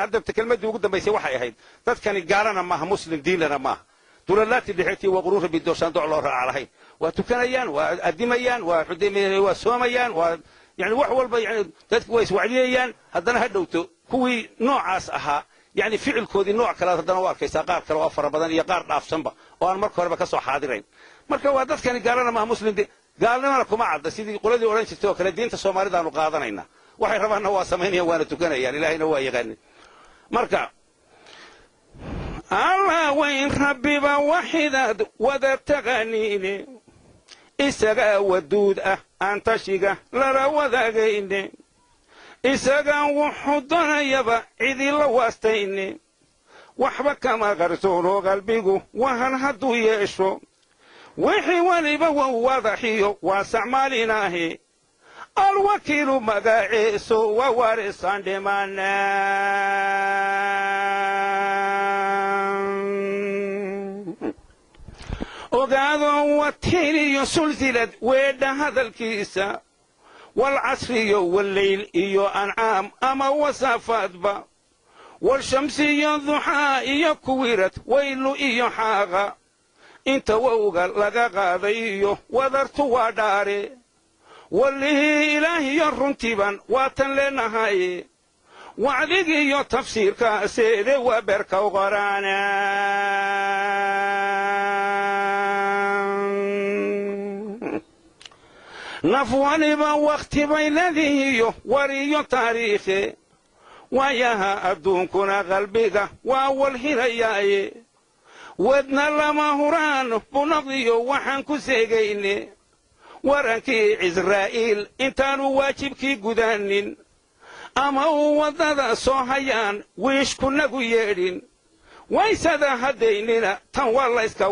هذا كلمة وجود ما يسوي حيهيد تذكر جارنا معه مسلم ديننا معه دولات اللي حكي وغرور بالدوشان دولار على وتكنيان وأدميان وحديميان وسوميان يعني وحول يعني تذكر وعليان هذا هدوته كوي نوع أسها يعني فعل كودي نوع كلا هذا نوع كيس قار كلا وفر بدن يقار ناف سنبا وأنا مركو ربك سو حاضرين مركو هذا كان جارنا معه مسلم دي قالنا لكم عاد سيدي قولي أورانج توكل الدين تسوماري دانو قاضنا waxay rabaan waa sameeyeen waana tukanayaan ilaahayna waa yaqaan marka Allah wayn rabbiba wahidad wada taqaniine isaga waduud anta shiga la wadagayne isaga wuxuu doonayaba cidi la waastayne waxba kama qarsooro qalbigu wahan haduu yeesho wixii waliba wadaxiyo waa sacmaalinahi الوكيل مقاعيس ووارث دمانا وقالوا وتيري سلسلة ويد هذا الكيسة والعصر والليل إيو أنعام أما وصفات با والشمس الضحى إيو كويرت ويل إيو حاغا انت ووغل لغا غاذا إيو وذرت وداري والله إلهي يرنتبا واتن لنهاي وعديك يو تفسير كاسيد وبركة وغرانا نفواني بوقت بيلذي وريو تاريخي وياها أدون كنا قلبك وأول هرياي ودنا لما هران بنضي وحنكو سيقيني ورانكي إسرائيل إنتانو واجبكي قدانين أما هو ضد صوحيان ويش كنا قيرين ويسادا هدينينا تنوالله إسكا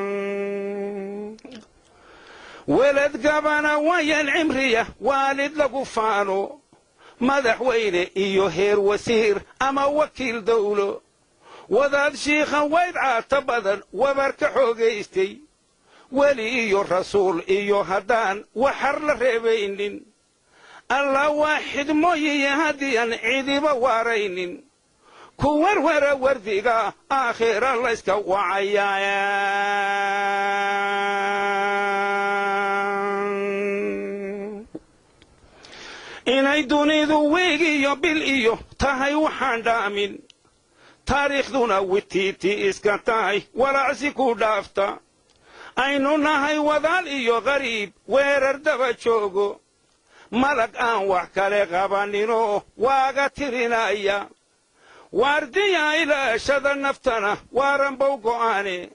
وضيايان ولد قبانا ويا العمرية والد لقفانو مدح ويني إيو هير وسير أما وكيل دولو وذات شيخا ويدعى تبدا وبرك حوغيستي ولي إيو الرسول إيو هدان وحر لريبين الله واحد موي هديا عيدي بوارين كوار ورا ورديقا آخر الله اسكا وعيايان إناي دوني ذو ويقيو بالإيو تهي وحان دامين تاريخ دونا وتيتي إسكتاي ولا عسيكو دافتا أينو نهاي وذال إيو غريب ويرر دفا شوغو ملك آن وحكالي غابانينو واغا تيرينايا وارديا إلى شذا نفتنا وارنبوكو آني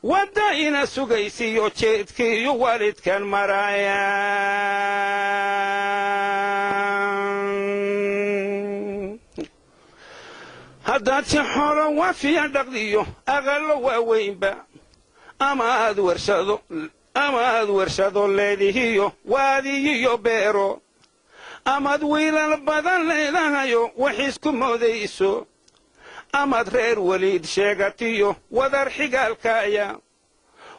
ودائنا سوغيسي يو تشيتكي يو والد كان مرايا هدات حورا وفيا دقديو أغلو ووينبا أما هاد ورشادو ليديهيو واديهيو بيرو أما دويل البدن ليدهيو وحيسكو موديسو أما درير وليد شيغاتيو ودر حقال كايا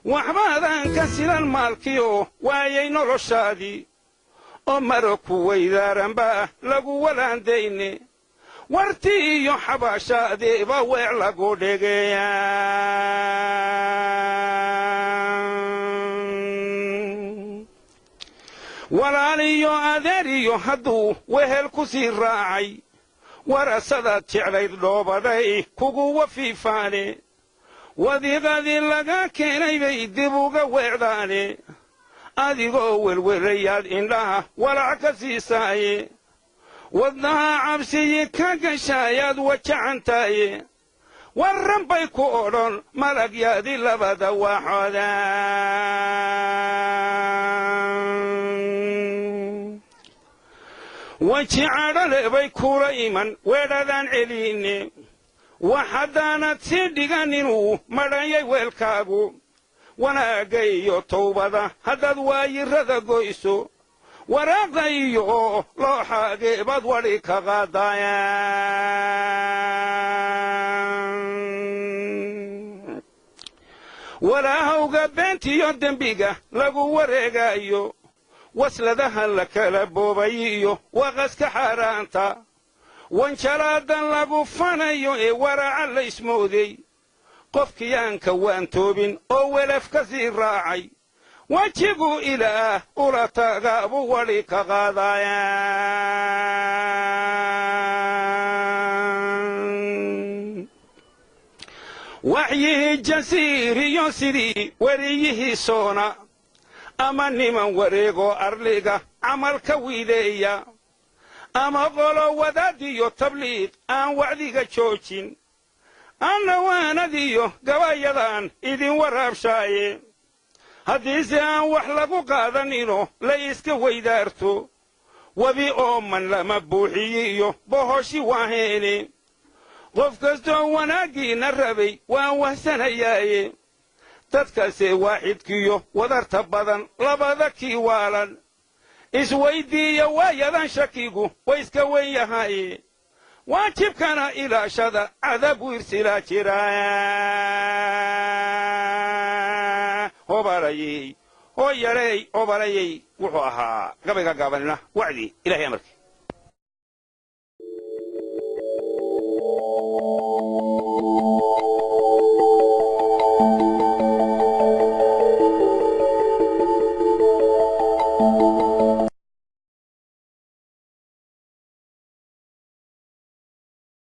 وحبادان كسل المالكيو وايينو رشادي أمركو ويدارن با لغو ولان ديني warti iyo xabaashadeeba weer lagu dhigayaan walaaliyo adeeriyo hadduu wehel ku sii raacay warasadaad jeclayd dhoobaday kugu wafiifaane wadiiqadii laga keenay bay dib uga weecdaane adigoo welwelayaad indhaha walaac ka siisaaye wadnaha cabsiyi ka gashayaad wajacantaye warran bay ku odhan malagyaadii labada waaxoodaan weji cadhale bay kula iman weedhadaan celiine waxaddaanad sii dhigan inuu madhanyay weelkaagu wanaagga iyo towbada haddaad waayirada goyso waraaqda iyo looxaageebad wadhi ka qaadayaan walaahowga beentiyo dembiga lagu wareegayo wasladaha la kala boobayiyo waqaska xaaraanta wanjalaadan lagu fanayo ee waraca la ismooday qofkiyaanka waan toobin oo welaf ka sii raacay wajigu ilaah ula tagaabu wali ka qaadayaan waxyihii jasiiriyo sidii wariyihii soona ama niman wareegoo arliga camal ka wiideeya ama qolo wadaadiyo tabliiq aan wacdiga joojin anna waanadiyo gabayadaan idin waraabshaaye haddiise aan wax lagu qaadanino la iska weydaarto webi ooman lama buuxiyiyo bohoshi waaheene qof kastoo wanaaggiina rabay waan wahsanayaaye dadkaasee waaxidkiyo wadarta badan labada kii waalan isweyddiiya waayadan shakigu way iska wen yahaye waajibkana ilaashada cadab wiirsilaa jiraa hobarayey oo yareey obarayey wuxuu ahaa gabayga gaabanina wacdi ilaahay amarkii